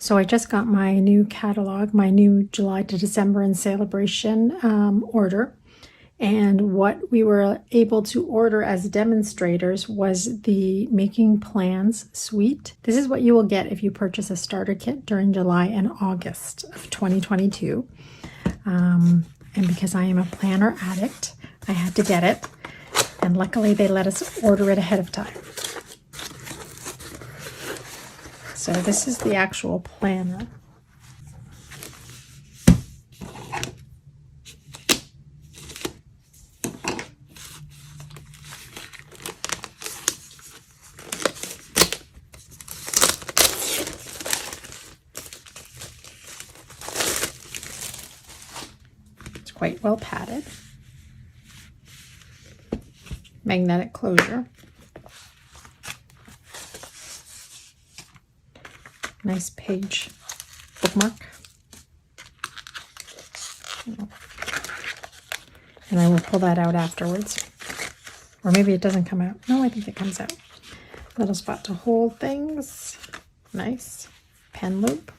So I just got my new catalog, my new July to December and celebration order. And what we were able to order as demonstrators was the Making Plans suite. This is what you will get if you purchase a starter kit during July and August of 2022. And because I am a planner addict, I had to get it. And luckily they let us order it ahead of time. So this is the actual planner. It's quite well padded. Magnetic closure. Nice page bookmark. And I will pull that out afterwards. Or maybe it doesn't come out. No, I think it comes out. Little spot to hold things. Nice. Pen loop.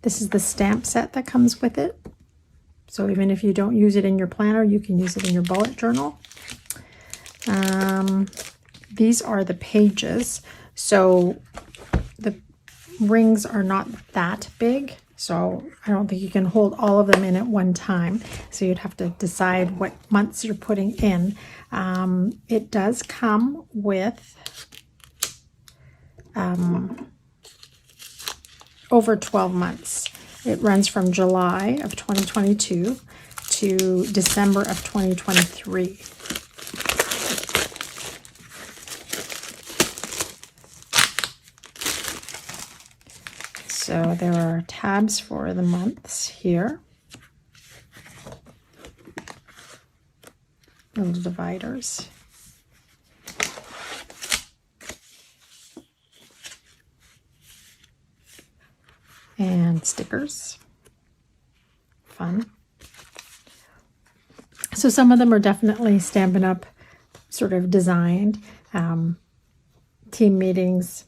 This is the stamp set that comes with it. So even if you don't use it in your planner, you can use it in your bullet journal. These are the pages. So the rings are not that big. So I don't think you can hold all of them in at one time. So you'd have to decide what months you're putting in. It does come with over 12 months. It runs from July of 2022 to December of 2023. So there are tabs for the months here. Little dividers. And stickers. Fun. So some of them are definitely Stampin' Up! Sort of designed. Team meetings.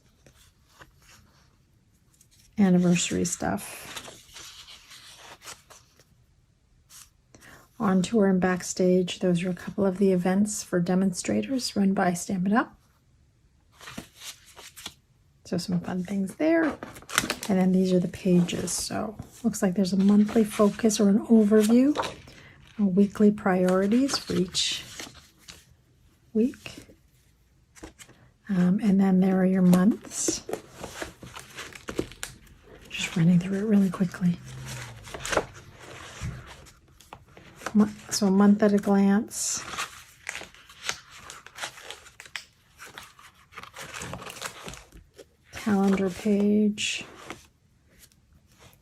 Anniversary stuff. On tour and backstage. Those are a couple of the events for demonstrators run by Stampin' Up! So some fun things there. And then these are the pages. So looks like there's a monthly focus or an overview. Weekly priorities for each week. And then there are your months. Just running through it really quickly. So a month at a glance. Calendar page.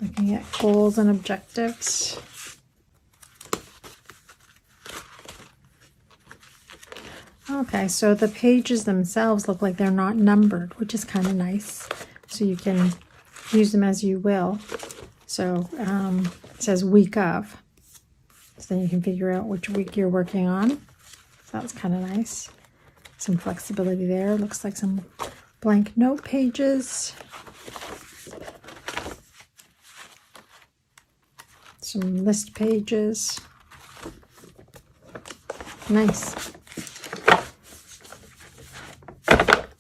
Looking at goals and objectives. Okay, so the pages themselves look like they're not numbered, which is kind of nice. So you can use them as you will. So it says week of. So then you can figure out which week you're working on. So that's kind of nice. Some flexibility there. Looks like some blank note pages. Some list pages. Nice.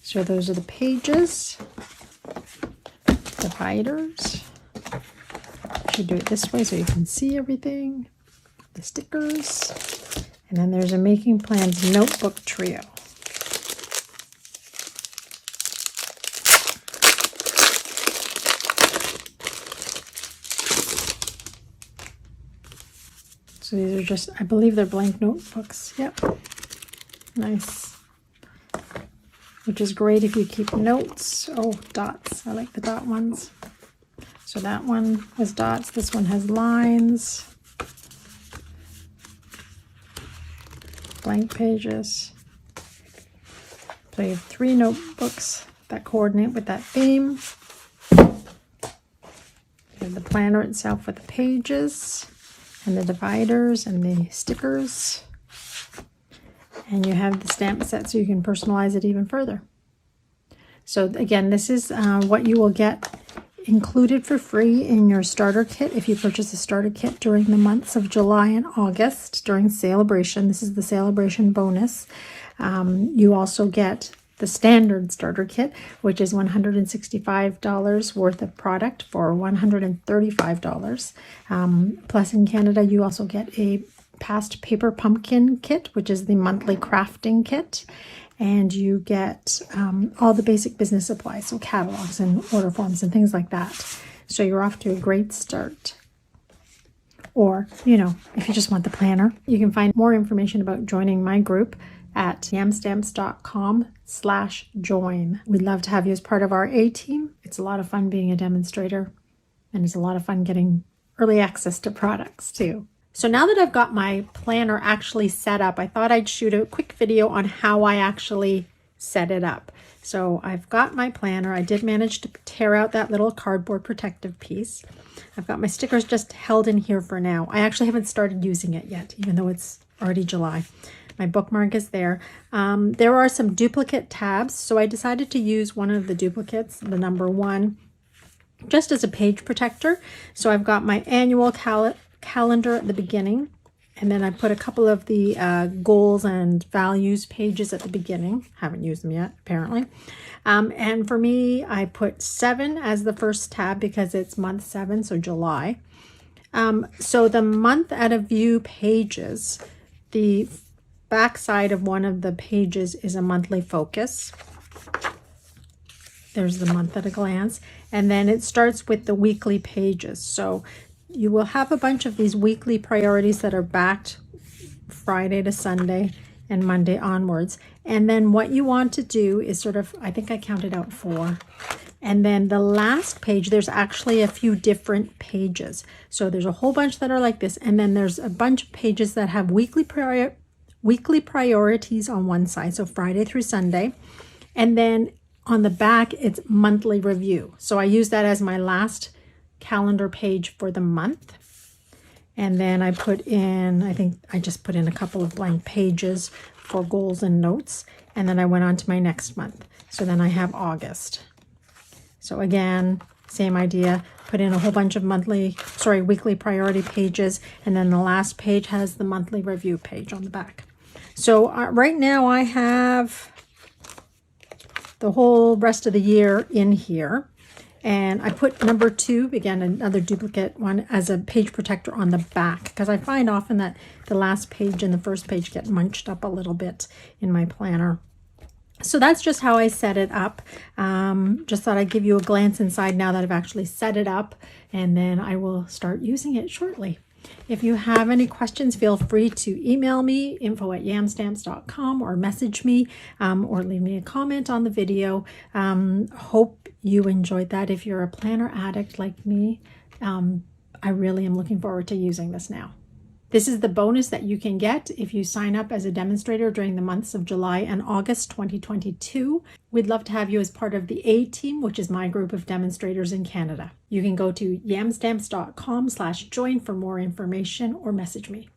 So those are the pages. Dividers. Should do it this way so you can see everything. The stickers. And then there's a Making Plans notebook trio. So these are just, I believe they're blank notebooks. Yep. Nice. Which is great if you keep notes. Oh, dots. I like the dot ones. So that one has dots. This one has lines. Blank pages. So you have 3 notebooks that coordinate with that theme. You have the planner itself with the pages and the dividers and the stickers. And you have the stamp set so you can personalize it even further. So again, this is what you will get included for free in your starter kit if you purchase a starter kit during the months of July and August during Celebration. This is the Celebration bonus. You also get the standard starter kit, which is $165 worth of product for $135. Plus in Canada, you also get a past paper pumpkin kit, which is the monthly crafting kit. And you get all the basic business supplies, so catalogs and order forms and things like that. So you're off to a great start. Or, you know, if you just want the planner, you can find more information about joining my group at yamstamps.com/join. We'd love to have you as part of our A team. It's a lot of fun being a demonstrator, and it's a lot of fun getting early access to products too. So now that I've got my planner actually set up, I thought I'd shoot a quick video on how I actually set it up. So I've got my planner. I did manage to tear out that little cardboard protective piece. I've got my stickers just held in here for now. I actually haven't started using it yet, even though it's already July. My bookmark is there. There are some duplicate tabs, so I decided to use one of the duplicates, the number 1, just as a page protector. So I've got my annual calendar at the beginning, and then I put a couple of the goals and values pages at the beginning. Haven't used them yet, apparently. And for me, I put 7 as the first tab because it's month 7, so July. So the month at a view pages, the back side of one of the pages is a monthly focus. There's the month at a glance. And then it starts with the weekly pages. So you will have a bunch of these weekly priorities that are backed Friday to Sunday and Monday onwards. And then what you want to do is sort of, I think I counted out 4. And then the last page, there's actually a few different pages. So there's a whole bunch that are like this. And then there's a bunch of pages that have weekly priorities on one side, so Friday through Sunday. And then on the back, it's monthly review. So I use that as my last calendar page for the month. And then I put in, I think I just put in a couple of blank pages for goals and notes. And then I went on to my next month. So then I have August. So again, same idea, put in a whole bunch of weekly priority pages. And then the last page has the monthly review page on the back. So right now I have the whole rest of the year in here. And I put number 2, again, another duplicate one, as a page protector on the back, because I find often that the last page and the first page get munched up a little bit in my planner. So that's just how I set it up. Just thought I'd give you a glance inside now that I've actually set it up, and then I will start using it shortly. If you have any questions, feel free to email me, info@yamstamps.com, or message me, or leave me a comment on the video. Hope you enjoyed that. If you're a planner addict like me, I really am looking forward to using this now. This is the bonus that you can get if you sign up as a demonstrator during the months of July and August 2022. We'd love to have you as part of the A team, which is my group of demonstrators in Canada. You can go to yamstamps.com/join for more information or message me.